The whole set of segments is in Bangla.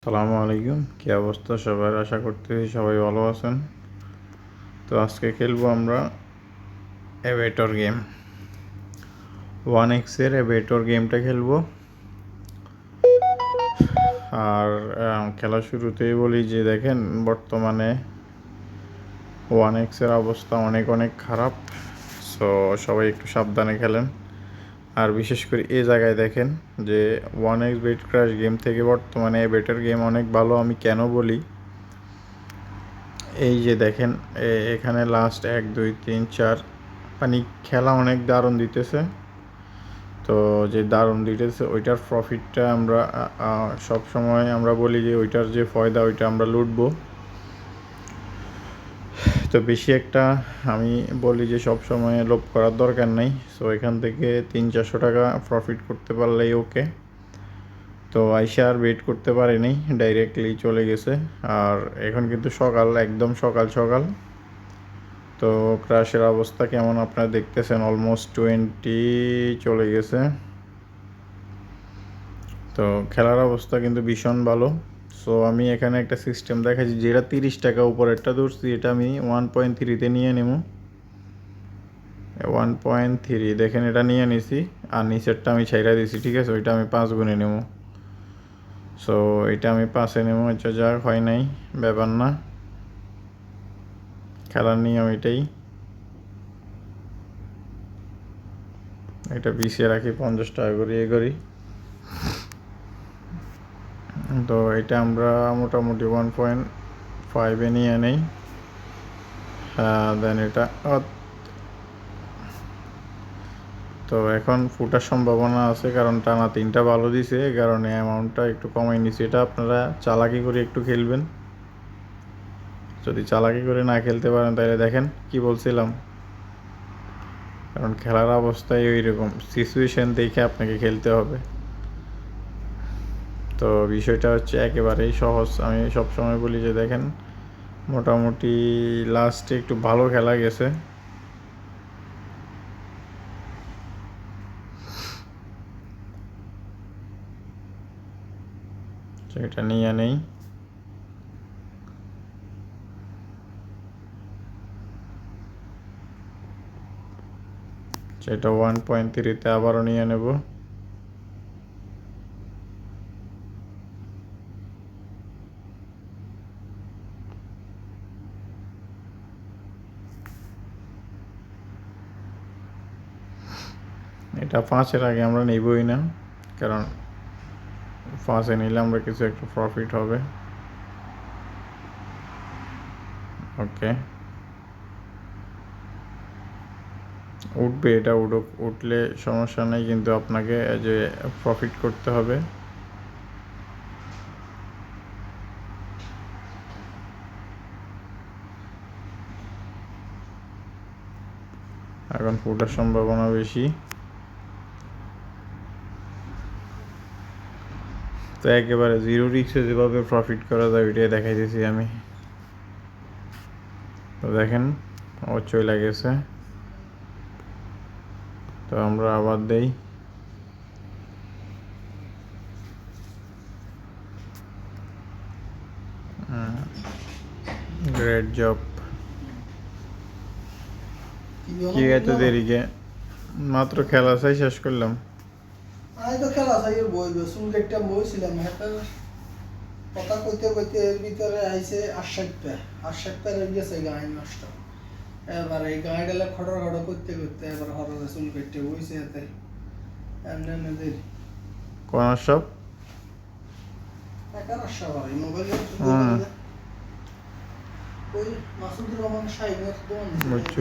সালামু আলাইকুম, কী অবস্থা সবার? আশা করতেছি সবাই ভালো আছেন। তো আজকে খেলবো আমরা এভেটর গেম, 1x-এর এভেটর গেমটা খেলবো। আর খেলা শুরুতেই বলি যে দেখেন বর্তমানে 1x-এর অবস্থা অনেক খারাপ। সো সবাই একটু সাবধানে খেলেন। আর বিশেষ করে এই জায়গায় দেখেন যে 1x বেট ক্র্যাশ গেম থেকে বর্তমানে এভেটর গেম অনেক ভালো। আমি কেন বলি, এই যে দেখেন এখানে লাস্ট 1 2 3 4 মানে খেলা অনেক দারুণ দিতেছে। তো যে দারুণ দিতেছে ওইটার প্রফিটটা আমরা সব সময় আমরা বলি যে ওইটার যে ফয়দা ওইটা আমরা লুটবো। তো বেশি একটা আমি বলি যে সব সময় লোভ করার দরকার নেই। সো এখান থেকে 300-400 টাকা প্রফিট করতে পারলেই ওকে। তো আইসা আর ওয়েট করতে পারিনি, ডাইরেক্টলি চলে গেছে। আর এখন কিন্তু সকাল, একদম সকাল। তো ক্রাশের অবস্থা কেমন আপনারা দেখতেছেন, অলমোস্ট 20 চলে গেছে। তো খেলার অবস্থা কিন্তু ভীষণ ভালো। সো আমি এখানে একটা সিস্টেম দেখাচ্ছি, যেটা 30 টাকা উপরেরটা ধরছি, এটা আমি 1.3-তে নিয়ে নেব। 1.3 দেখেন, এটা নিয়ে নিছি। আর নিচেরটা আমি ছাইরা দিছি, ঠিক আছে? ওইটা আমি 5 গুণে নেব। সো এটা আমি 5-এ নেব। আচ্ছা, যা হয় নাই ব্যাপার না, খেলার নিয়ম এটাই। এটা 20-এ রাখি, 50 টাকা করে এ করি। তো এটা আমরা মোটামুটি 1.5-এ নিয়ে নেই। দেন এটা তো এখন ফুটার সম্ভাবনা আছে, কারণ টানা 3টা ভালো দিছে, এই কারণে অ্যামাউন্টটা একটু কমাই নিছে। এটা আপনারা চালাকি করে একটু খেলবেন। যদি চালাকি করে না খেলতে পারেন তাহলে দেখেন কি বলছিলাম, কারণ খেলার অবস্থায় ওই রকম সিচুয়েশন দেখে আপনাকে খেলতে হবে। তো বিষয়টা হচ্ছে একেবারেই সহজ। আমি সবসময় বলি যে দেখেন মোটামুটি লাস্টে একটু ভালো খেলা গেছে। এটা নিয়ে নেই। সেটা 1.3-তে আবারও নিয়ে নেব। এটা 5-এর আগে আমরা নেবই না, কারণ 5-এ নিলে আমরা কিছু একটা প্রফিট হবে। ওকে, উঠবে, এটা উঠলে সমস্যা নেই, কিন্তু আপনাকে যে প্রফিট করতে হবে। এখন ফুটার সম্ভাবনা বেশি। তো একেবারে জিরো রিস্কে যেভাবে প্রফিট করা যায় ওইটাই দেখাইতেছি আমি। তো দেখেন ও চলে গেছে। তো আমরা আবার দেই। Great job. কি এত দেরিকে? মাত্র খেলা চাই শেষ করলাম। আমি তো খেলা চাই বই চুল কেটে বইছিলাম, কথা কইতে এর ভিতরে আইছে 80 রয়ে গেছে গায়ে নষ্ট। এবার এই গায়ে গেলে খড়র করতে এবার হরদে চুল কেটে বইছে এতে এমনি দেরি। কোন সব একার আবার এই মোবাইলে ওই মাসুদুর রহমান সাহেবের দোকান বুঝছি।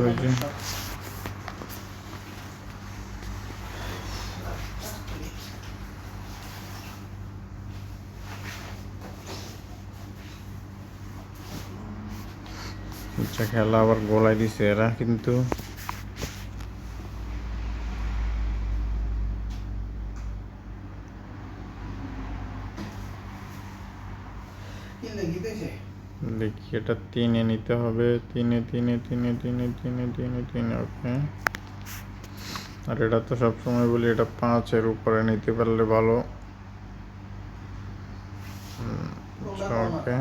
আচ্ছা, খেলা আবার গোলাই দিছে এরা, কিন্তু দেখি এটা 3-এ নিতে হবে। 3-এ ওকে। আর এটা তো সবসময় বলি এটা 5-এর উপরে নিতে পারলে ভালো। আচ্ছা ওকে।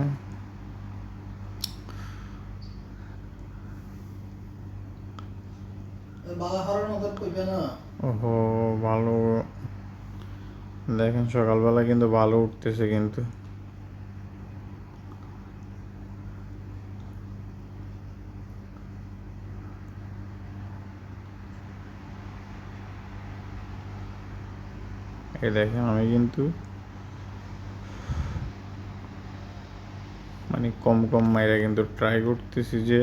বালা হারার মতো কইবে না। ওহো, ভালো। দেখেন সকালবেলা কিন্তু ভালো উঠতেছে কিন্তু। এই দেখেন আমি কিন্তু মানে কম কম মাইরা কিন্তু ট্রাই করতেছি যে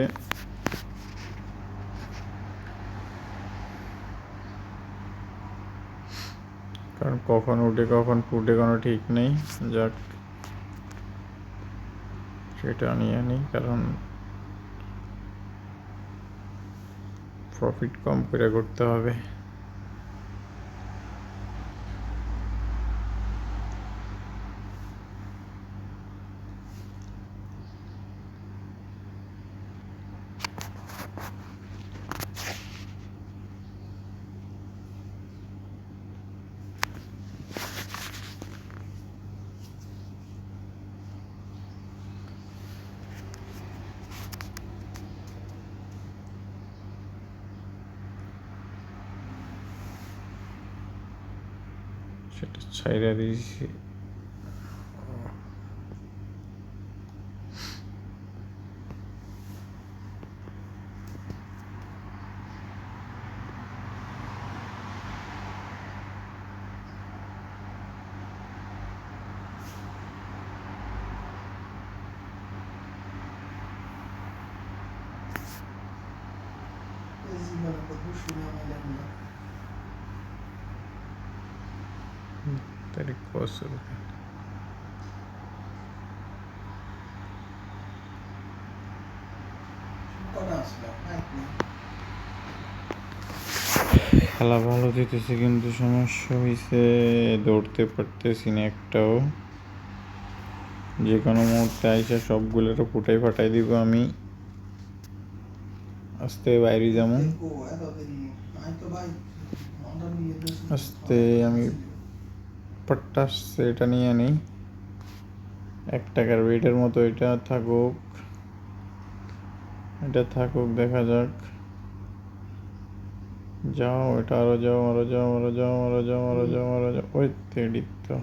কারণ কখন উঠে কখন ফুটে কোনো ঠিক নেই। যাক, সেটা নিয়ে নিই, কারণ প্রফিট কম করে করতে হবে। সেটা ছাইরা দিয়েছি। এই জীবনে কত শুনে মাইলাম না। তারিখ কসর কটা আসলো? এক না। খেলা ভালো যেতেছে কিন্তু সমস্যা হয়েছে দৌড়তে পারতেছি না একটাও। যে কোনো মুহূর্তে আইসা সবগুলোর ফুটাই ফাটাই দিব আমি। আস্তে বাইরে যেমন দেখো এতদিন আমি তো ভাই ঘন্টা নিয়ে দিয়েছি। আস্তে আমি পাট্টা আসছে, এটা নিয়ে নিই। 1 টাকার ওয়েটের মতো এটা থাকুক, এটা থাকুক, দেখা যাক। যাও, এটা আরো যাও, আরো যাও, আরো যাও, আরো যাও, আরো যাও, আরো যাও। ওই তেড়িত তো।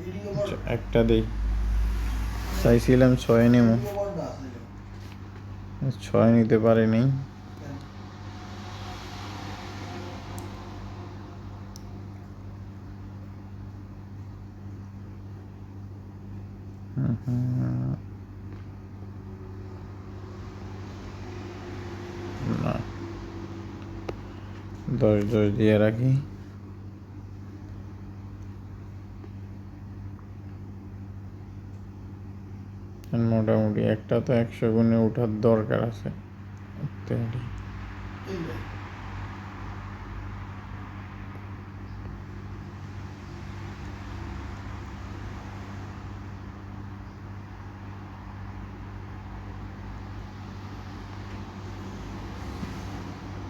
এডিও আচ্ছা, একটা দেই। চাইছিলাম 6 নেবো, বড়টা আছে। 6 নিতে পারিনি। না, 10 দিয়ে রাখি। মোটামুটি একটা তো 100 গুণে ওঠার দরকার আছে। তেড়ি।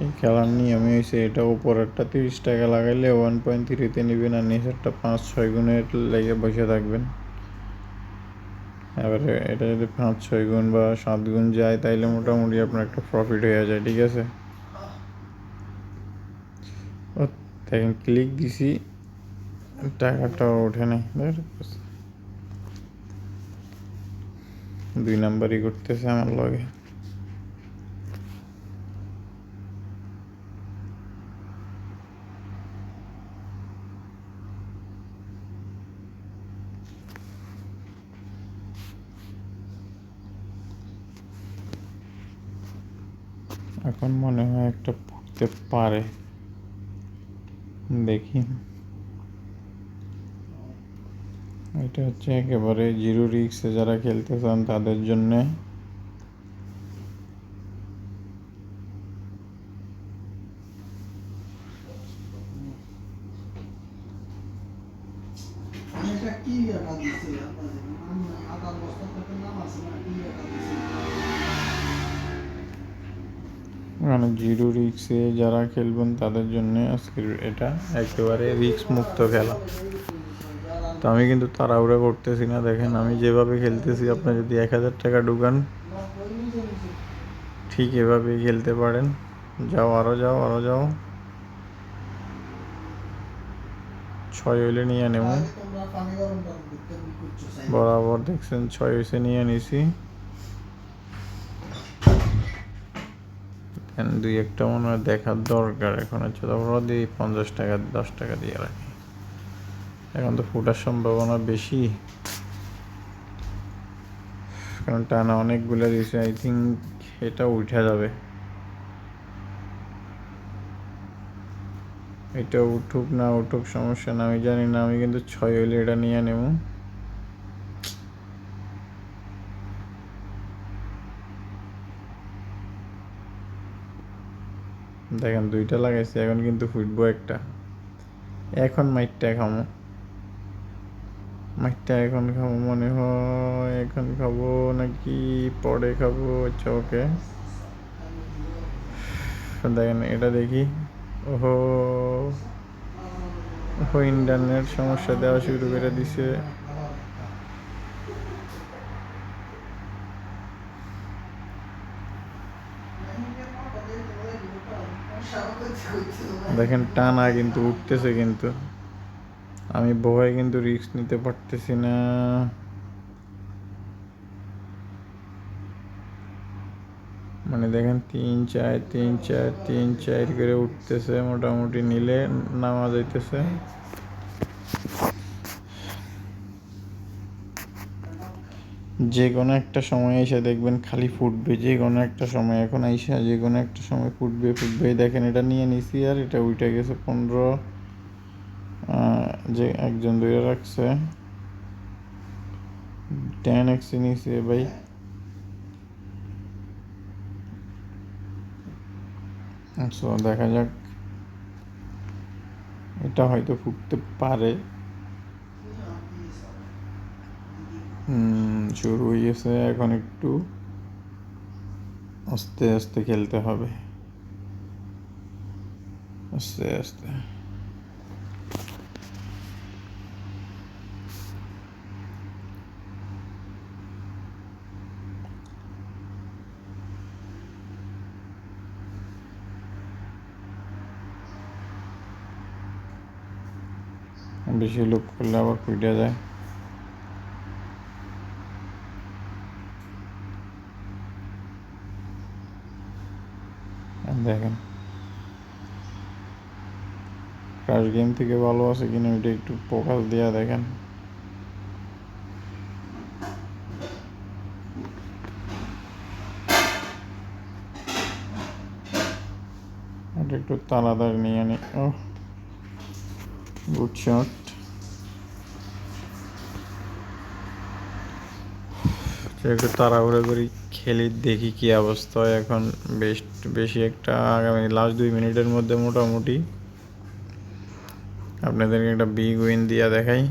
এই খেলার নিয়মই হয়েছে এটা, উপরেরটা 30 টাকা লাগাইলে 1.3-তে নেবেন আর নিচেরটা 5-6 গুণের লেগে বসে থাকবেন। এবারে এটা যদি 5-6 গুণ বা 7 গুণ যায় তাইলে মোটামুটি আপনার একটা প্রফিট হয়ে যায়, ঠিক আছে। ও দেখেন ক্লিক দিছি, টাকাটাও ওঠে নাই। 2 নাম্বারই করতেছে আমার লগে। এখন মনে হয় একটা পড়তে পারে, দেখি। এটা হচ্ছে একেবারে জিরো রিস্কে যারা খেলতে চান তাদের জন্যে। এটা কি টাকা দিছে আপনাদের? আদার বস্তা থেকে নাম আছে না, কি টাকা দিছে? মানে জিরো রিস্কে যারা খেলবেন তাদের জন্য আজকের এটা একেবারে রিস্ক মুক্ত খেলা। তো আমি কিন্তু তাড়াহুড়া করতেছি না, দেখেন আমি যেভাবে খেলতেছি আপনি যদি 1000 টাকা ঢুকান ঠিক এভাবেই খেলতে পারেন। যাও, আরও যাও, আরও যাও। 6 হইলে নিয়ে নেব। আগে তোমরা পানি গরম করো দেখতে করছো সাইড বরাবর দেখছেন 6 হয়েছে, নিয়ে নিছি। দুই একটা মনে হয় দেখার দরকার এখন, হচ্ছে তারপর দিই 50 টাকা 10 টাকা দিয়ে রাখি। এখন তো ফুটার সম্ভাবনা বেশি, কারণ টানা অনেকগুলো দিয়েছে। আই থিঙ্ক এটা উঠে যাবে, এটা উঠুক না উঠুক সমস্যা না, আমি জানি না। আমি কিন্তু 6 হইলে এটা নিয়ে নেব। দেখেন 2টা লাগাইছি, এখন কিন্তু ফুটবো একটা। এখন মাইটটা খামো, মাইটটা এখন খাবো মনে হয়। এখন খাবো নাকি পরে খাবো? আচ্ছা ওকে, দেখেন এটা দেখি। ওহো, ওহো, ইন্টারনেট সমস্যা দেওয়া শুরু করে দিছে। দেখেন টানা কিন্তু উঠতেছে, কিন্তু আমি ভয়ে কিন্তু রিস্ক নিতে পারতেছি না। মানে দেখেন 3 4 3 4 3 4 করে উঠতেছে, মোটামুটি নিলে নামা যাইতেছে। যে কোনো একটা সময় এসে দেখবেন খালি ফুটবে, যে কোনো একটা সময়। এখন আইসা যে কোনো একটা সময় ফুটবে ফুটবে। দেখেন এটা নিয়ে নিছি, আর এটা উঠে গেছে 15। যে একজন ধরে রাখছে 10x নিছে ভাই। আচ্ছা দেখা যাক, এটা হয়তো ফুটতে পারে। শুরু হয়ে গেছে, এখন একটু আস্তে আস্তে খেলতে হবে, আস্তে আস্তে। বেশি লোভ করলে আবার ফুটে যায়। দেখেন ক্রাশ গেম থেকে ভালো আছে কিনা ওইটা একটু ফোকাস দিয়া দেখেন। এটা একটু তাড়াতাড়ি নিয়ে নি। ও গুড শট। একটু তাড়াহুড়ো করি খেলি, দেখি কি অবস্থা হয়। এখন বেশি একটা আগামী লাস্ট 2 মিনিটের মধ্যে মোটামুটি আপনাদেরকে একটা বিগ উইন দিয়া দেখাই।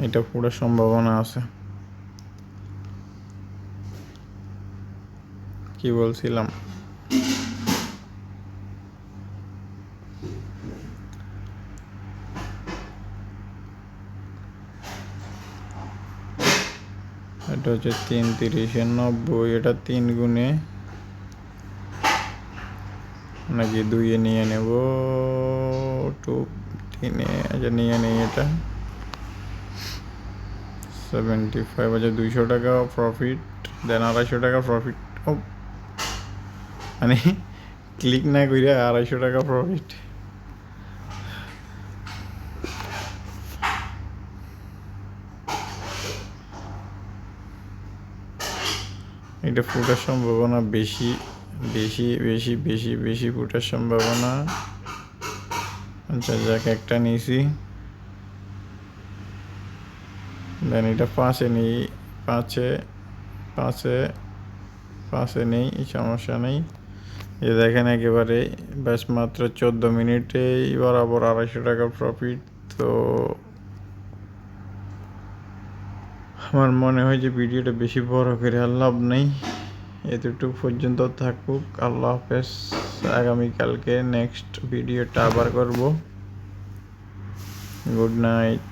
এটা পুরো সম্ভাবনা আছে। কি বলছিলাম, এটা হচ্ছে 3 30 90, এটা 3 গুণে নাকি 2-এ নিয়ে নেব, 2 3-এ। আচ্ছা নিয়ে নেই এটা। 75 আছে, 200 টাকা প্রফিট, দেন 250 টাকা প্রফিট। ও মানে ক্লিক না কইরা 250 টাকা প্রফিট। এটা ফুটার সম্ভাবনা বেশি, বেশি বেশি বেশি বেশি ফুটার সম্ভাবনা। আচ্ছা যাক, একটা নিয়েছি। দেন এটা 5-এ নিই, 5-এ 5-এ 5-এ নেই, সমস্যা নেই। এ দেখেন একেবারে ব্যাস মাত্র 14 মিনিটেই বরাবর 250 টাকা প্রফিট। তো আমার মনে হয় যে ভিডিওটা বেশি বড় করে আর লাভ নেই, এতটুকু পর্যন্ত থাকুক। আল্লাহ হাফেজ। আগামীকালকে নেক্সট ভিডিওটা আবার করব। Good night.